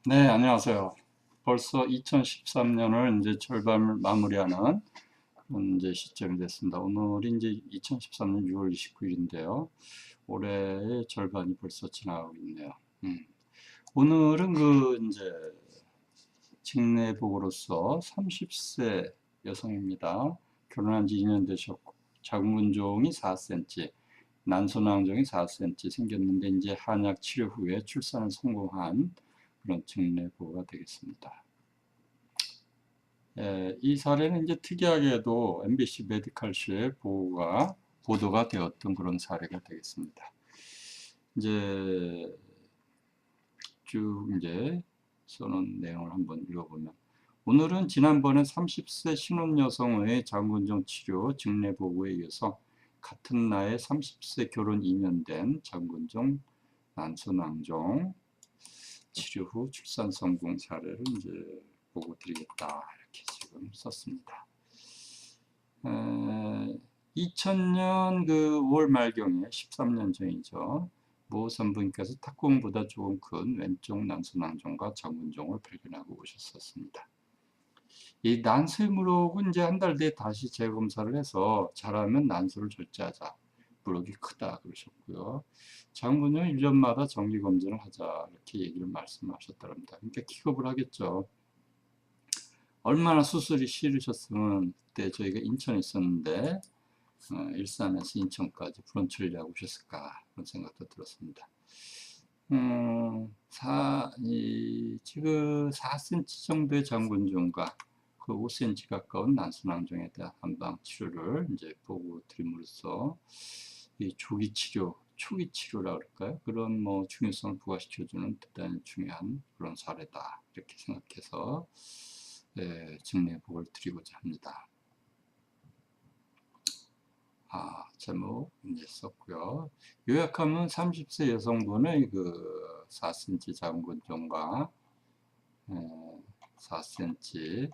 네, 안녕하세요. 벌써 2013년을 이제 절반을 마무리하는 그런 이제 시점이 됐습니다. 오늘이 이제 2013년 6월 29일인데요. 올해의 절반이 벌써 지나가고 있네요. 오늘은 이제 직내복으로서 30세 여성입니다. 결혼한 지 2년 되셨고, 자궁근종이 4cm, 난소낭종이 4cm 생겼는데 이제 한약 치료 후에 출산을 성공한 그런 직내보호가 되겠습니다. 이 사례는 이제 특이하게도 MBC 메디칼쇼에 보도가 되었던 그런 사례가 되겠습니다. 이제 쭉 이제 써놓은 내용을 한번 읽어보면, 오늘은 지난번에 30세 신혼 여성의 자궁근종 치료 직내 보고에 이어서 같은 나이에 30세 결혼 2년 된 자궁근종 난소낭종 치료 후 출산 성공 사례를 이제 보고 드리겠다, 이렇게 지금 썼습니다. 2000년 그 5월 말경에 13년 전이죠. 모 산부인께서 탁구공보다 조금 큰 왼쪽 난소낭종과 자궁근종을 발견하고 오셨었습니다. 이 난소무록은 이제 한 달 뒤에 다시 재검사를 해서 잘하면 난소를 절제하자. 무록이 크다 그러셨고요. 자궁근종은 1년마다 정기검진을 하자, 이렇게 얘기를 말씀하셨답니다. 그러니까 기겁을 하겠죠. 얼마나 수술이 싫으셨으면, 그때 저희가 인천에 있었는데 일산에서 인천까지 브런치를 하고 오셨을까, 그런 생각도 들었습니다. 지금 4cm 정도의 자궁근종과 그 5cm 가까운 난소낭종에 대한 한방 치료를 이제 보고 드림으로써 이 조기 치료, 초기 치료라 그럴까요? 그런 뭐 중요성을 부각시켜주는 대단히 중요한 그런 사례다, 이렇게 생각해서 직내보고를 드리고자 합니다. 제목 이제 썼고요. 요약하면 30세 여성분의 그 4cm 자궁근종과 4cm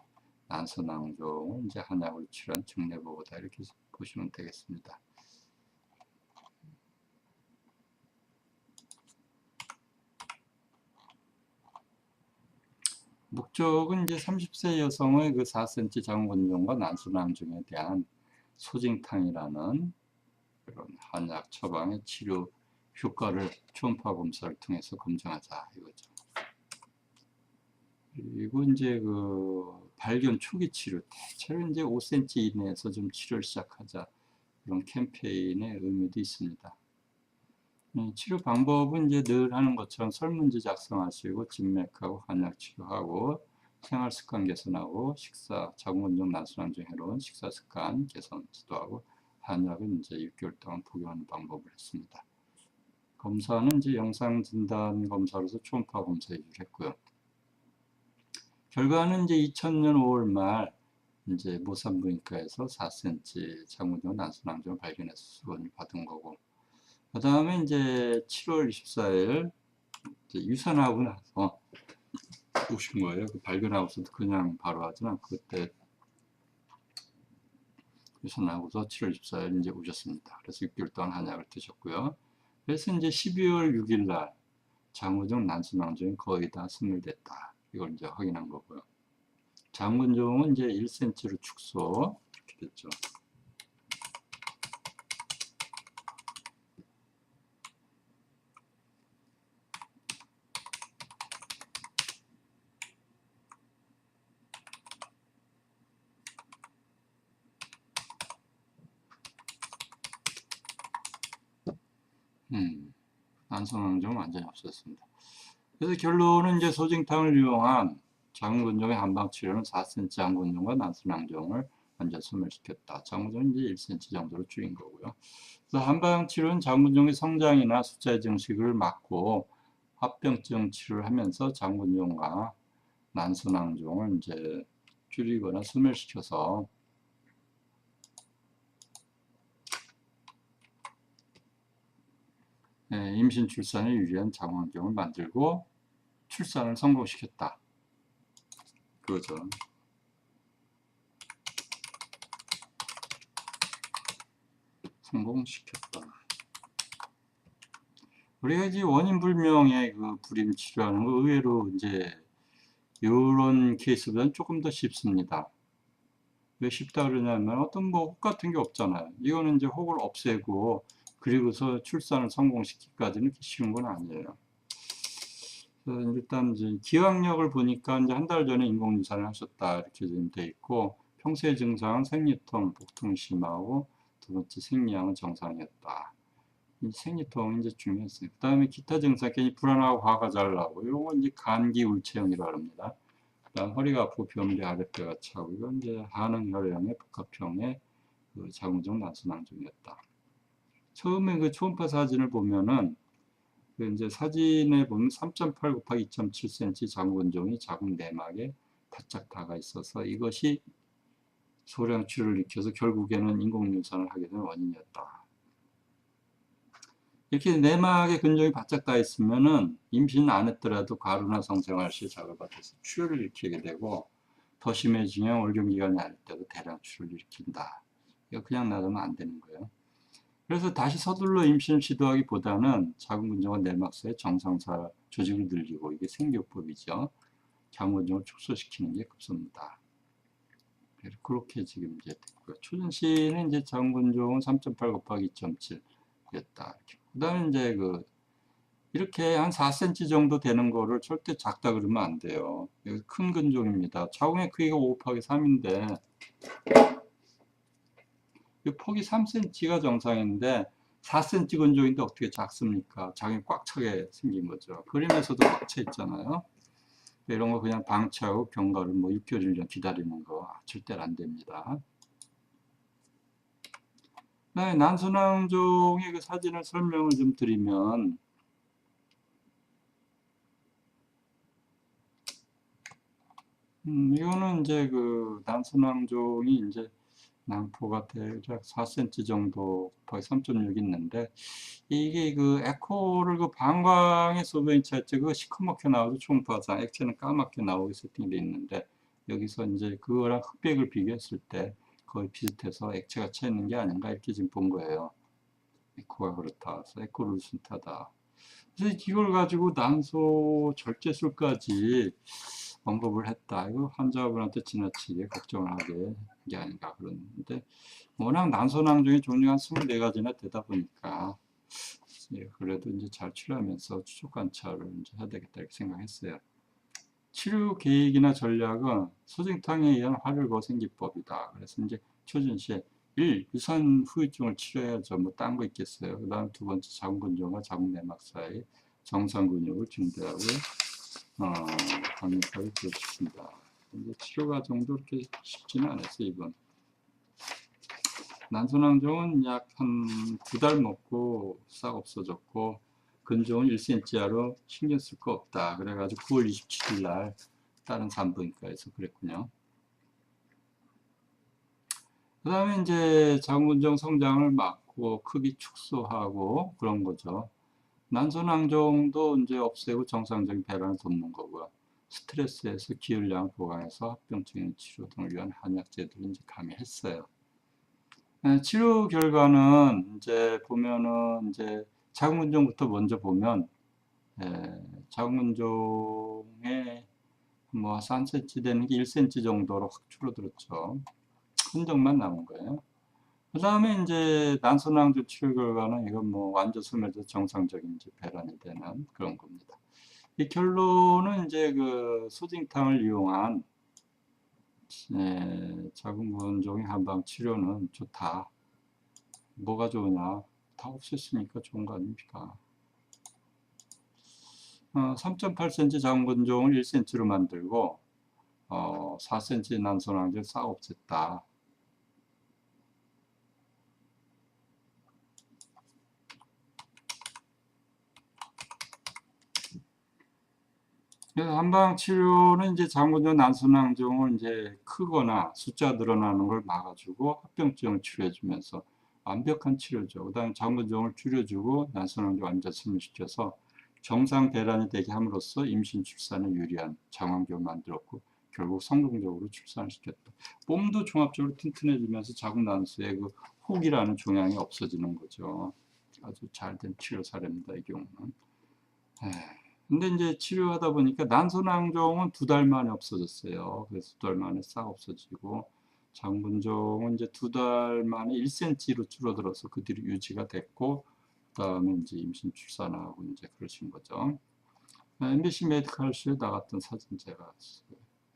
난소낭종 이제 한약으로 치료한 직내보고다, 이렇게 보시면 되겠습니다. 목적은 이제 30세 여성의 그 4cm 자궁근종과 난소낭종에 대한 소진탕이라는 그런 한약 처방의 치료 효과를 초음파 검사를 통해서 검증하자, 이거죠. 그리고 이제 그 발견 초기 치료, 대체로 이제 5cm 이내에서 좀 치료를 시작하자, 그런 캠페인의 의미도 있습니다. 치료 방법은 이제 늘 하는 것처럼 설문지 작성하시고 진맥하고 한약 치료하고 생활 습관 개선하고 자궁근종 난소낭종 해로운 식사 습관 개선 지도하고 한약은 이제 6개월 동안 복용하는 방법을 했습니다. 검사는 이제 영상 진단 검사로서 초음파 검사 얘기를 했고요. 결과는 이제 2000년 5월 말 이제 모산부인과에서 4cm 자궁근종 난소낭종을 발견해서 수건을 받은 거고, 그 다음에 이제 7월 24일 유산하고 나서 오신 거예요. 발견하고서도 그냥 바로 하진 않고, 그때 유산하고서 7월 24일 이제 오셨습니다. 그래서 6개월 동안 한약을 드셨고요. 그래서 이제 12월 6일 날 자궁근종 난소낭종이 거의 다 소멸됐다, 이걸 이제 확인한 거고요. 자궁근종은 이제 1cm로 축소, 이렇게 됐죠. 난소낭종은 완전히 없었습니다. 그래서 결론은 이제 소진탕을 이용한 자궁근종의 한방 치료는 4cm 자궁근종과 난소낭종을 완전 소멸시켰다. 자궁근종은 이제 1cm 정도로 줄인 거고요. 그래서 한방 치료는 자궁근종의 성장이나 숫자의 증식을 막고 합병증 치료를 하면서 자궁근종과 난소낭종을 이제 줄이거나 소멸시켜서 임신 출산에 유리한 자궁 환경을 만들고 출산을 성공시켰다, 그거죠. 성공시켰다. 그래야지 원인 불명의 그 불임 치료하는 거 의외로 이제 요런 케이스보다는 조금 더 쉽습니다. 왜 쉽다 그러냐면 어떤 뭐 혹 같은 게 없잖아요. 이거는 이제 혹을 없애고 그리고서 출산을 성공시키기까지는 그렇게 쉬운 건 아니에요. 일단 이제 기왕력을 보니까 이제 한 달 전에 인공유산을 하셨다 이렇게 좀 돼 있고 평소의 증상은 생리통, 복통이 심하고 두 번째 생리량은 정상이었다. 이 생리통이 이제 중요했어요. 그 다음에 기타 증상, 괜히 불안하고 화가 잘 나고 이런 건 이제 감기 울체형이라고 합니다. 그다음 허리가 아프고 변비 아랫배가 차고 이건 이제 한응혈형의 복합형의 그 자궁종 난소낭종이었다. 처음에 그 초음파 사진을 보면은 그 이제 사진에 보면 3.8 곱하기 2.7cm 자궁근종이 자궁 내막에 바짝 다가 있어서 이것이 소량출을 일으켜서 결국에는 인공유산을 하게 된 원인이었다. 이렇게 내막에 근종이 바짝 다 있으면은 임신 안 했더라도 가루나 성생활 시 자극받아서 출혈을 일으키게 되고 더 심해지면 월경기간이 아닐 때도 대량 출혈을 일으킨다. 이거 그냥 놔두면 안 되는 거예요. 그래서 다시 서둘러 임신을 시도하기보다는 자궁 근종과 내막사의 정상사 조직을 늘리고 이게 생교법이죠. 자궁 근종을 축소시키는 게 급선무다. 그렇게 지금 이제 됐고요. 초전시는 이제 자궁 근종은 3.8 곱하기 2.7였다. 그 다음에 이제 이렇게 한 4cm 정도 되는 거를 절대 작다 그러면 안 돼요. 여기 큰 근종입니다. 자궁의 크기가 5 곱하기 3인데 폭이 3cm가 정상인데 4cm 근종인데 어떻게 작습니까? 자궁이 꽉 차게 생긴 거죠. 그림에서도 꽉 차 있잖아요. 이런 거 그냥 방치하고 경과를 뭐 6개월 1년 기다리는 거 절대로 안 됩니다. 네, 난소낭종의 그 사진을 설명을 좀 드리면 이거는 이제 그 난소낭종이 이제 낭포가 대략 4cm 정도 곱하기 3.6 있는데 이게 그 에코를 그 방광의 소변이 찰때 그거 시커멓게 나오죠. 초음파상 액체는 까맣게 나오게 세팅되어 있는데 여기서 이제 그거랑 흑백을 비교했을 때 거의 비슷해서 액체가 차 있는 게 아닌가 이렇게 지금 본 거예요. 에코가 그렇다. 그래서 에코를 순타다. 그래서 이걸 가지고 난소 절제술까지 언급을 했다. 이거 환자분한테 지나치게 걱정을 하게 한 게 아닌가 그러는데 워낙 난소낭종의 종류가 한 24가지나 되다 보니까 예, 그래도 이제 잘 치료하면서 추적 관찰을 이제 해야 되겠다 이렇게 생각했어요. 치료 계획이나 전략은 소증탕에 의한 화를 거생기법이다. 그래서 이제 초전시에 1. 유산 후유증을 치료해야죠. 뭐 딴 거 있겠어요. 그 다음 두 번째 자궁근종과 자궁내막 사이 정상 근육을 증대하고 강력하게 기억시킨다. 이제 치료 과정도 그렇게 쉽지는 않았어요, 이번. 난소낭종은 약 한 2달 먹고 싹 없어졌고 근종은 1cm야로 신경 쓸 거 없다. 그래가지고 9월 27일 날 다른 산부인과에서 그랬군요. 그 다음에 이제 자궁근종 성장을 막고 크기 축소하고 그런 거죠. 난소낭종도 이제 없애고 정상적인 배란을 돕는 거고요. 스트레스에서 기혈량 보강해서 합병증의 치료 등을 위한 한약제들을 이제 가미했어요. 치료 결과는 이제 보면은 이제 자궁근종부터 먼저 보면 자궁근종에 뭐 3cm 되는 게 1cm 정도로 확 줄어들었죠. 흔적만 남은 거예요. 그 다음에 이제 난소낭종 치료 결과는 이건 뭐 완전 소멸돼서 정상적인 이제 배란이 되는 그런 겁니다. 이 결론은 이제 그 소진탕을 이용한 자궁근종의 한방 치료는 좋다. 뭐가 좋으냐? 다 없앴으니까 좋은 거 아닙니까? 3.8cm 자궁근종을 1cm로 만들고 4cm 난소낭종을 싹 없앴다. 그래서 한방 치료는 이제 자궁근종 난소낭종을 이제 크거나 숫자 늘어나는 걸 막아주고 합병증을 치료해주면서 완벽한 치료죠. 그다음에 자궁근종을 줄여주고 난소낭종 완전 승리시켜서 정상 배란이 되게 함으로써 임신 출산에 유리한 장환경을 만들었고 결국 성공적으로 출산을 시켰다. 몸도 종합적으로 튼튼해지면서 자궁 난소의 그 혹이라는 종양이 없어지는 거죠. 아주 잘된 치료 사례입니다. 이 경우는. 근데 이제 치료하다 보니까 난소낭종은 2달 만에 없어졌어요. 그래서 2달 만에 싹 없어지고, 장군종은 이제 2달 만에 1cm로 줄어들어서 그 뒤로 유지가 됐고, 그 다음에 이제 임신 출산하고 이제 그러신 거죠. MBC 메디컬쇼에 나갔던 사진 제가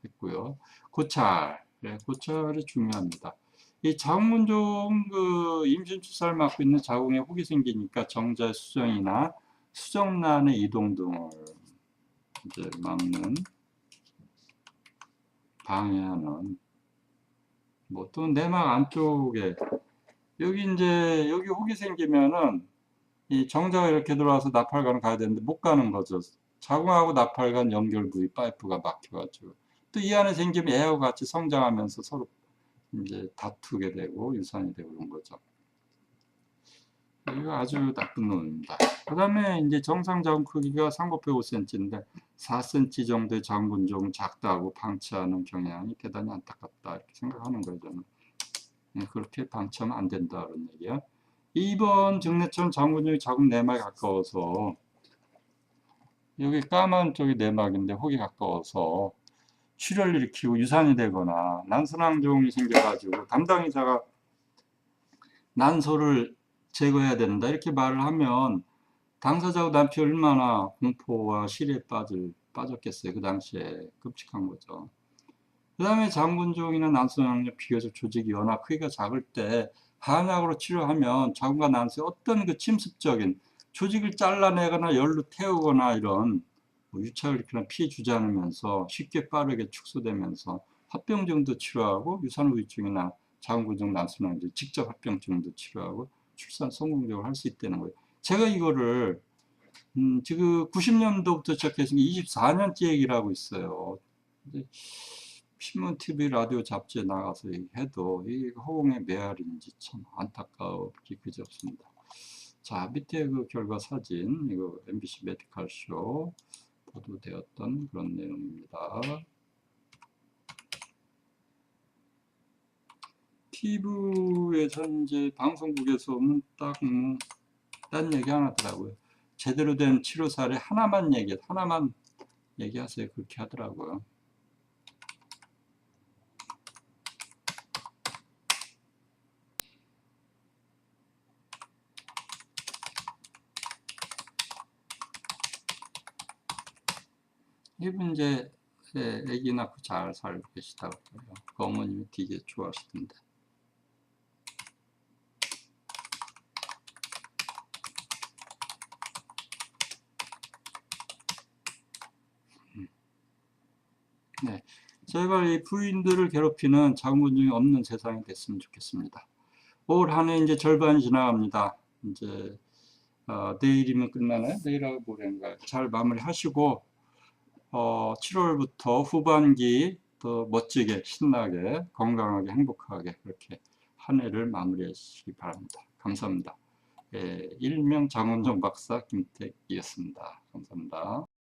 했고요. 고찰, 고찰이 중요합니다. 이 자궁문종 그 임신 출산을 막고 있는 자궁에 혹이 생기니까 정자의 수정이나 수정란의 이동 등을 이제 막는, 방해하는, 뭐 또 내막 안쪽에 여기 이제 여기 혹이 생기면은 이 정자가 이렇게 들어와서 나팔관을 가야 되는데 못 가는 거죠. 자궁하고 나팔관 연결 부위 파이프가 막혀가지고 또 이 안에 생기면 애하고 같이 성장하면서 서로 이제 다투게 되고 유산이 되고 그런 거죠. 이거 아주 나쁜 놈입니다. 그 다음에 이제 정상 자궁 크기가 상고표 5cm인데 4cm 정도의 자궁근종은 작다고 방치하는 경향이 대단히 안타깝다 이렇게 생각하는 거예요. 저는 그렇게 방치하면 안 된다 그런 얘기야. 2번 증내처럼 자궁근종이 자궁 내막에 가까워서 여기 까만 쪽이 내막인데 혹이 가까워서 출혈을 일으키고 유산이 되거나 난소낭종이 생겨가지고 담당 의사가 난소를 제거해야 된다 이렇게 말을 하면 당사자고 남편이 얼마나 공포와 시리에 빠졌겠어요. 그 당시에 끔찍한 거죠. 그 다음에 자궁근종이나 난소낭종 비교적 조직이 워낙 크기가 작을 때 한약으로 치료하면 자궁과 난소에 어떤 그 침습적인 조직을 잘라내거나 열로 태우거나 이런 뭐 유착을 일으키거나 피해 주지 않으면서 쉽게 빠르게 축소되면서 합병증도 치료하고 유산후유증이나 자궁근종 난소낭종 직접 합병증도 치료하고 출산 성공적으로 할 수 있다는 거예요. 제가 이거를 지금 90년도부터 시작해서 24년째 얘기를 하고 있어요. 신문, TV, 라디오, 잡지에 나가서 얘기해도 이 허공의 메아리인지 참 안타까웠기 그지없습니다. 자, 밑에 그 결과 사진, 이거 MBC 메디컬쇼 보도되었던 그런 내용입니다. 피부에서 이제 방송국에서는 딴 얘기 안 하더라고요. 제대로 된 치료 사례 하나만 얘기하세요. 그렇게 하더라고요. 이분 이제 아기 낳고 잘 살고 계시다고 해요. 그 어머님이 되게 좋아하시던데. 네, 제발 이 부인들을 괴롭히는 자궁근종이 없는 세상이 됐으면 좋겠습니다. 올 한 해 이제 절반이 지나갑니다. 이제 내일이면 끝나나요? 내일하고 모레인가요? 잘 마무리하시고 7월부터 후반기 더 멋지게 신나게 건강하게 행복하게 그렇게 한 해를 마무리하시기 바랍니다. 감사합니다. 일명 장원정 박사 김택이었습니다. 감사합니다.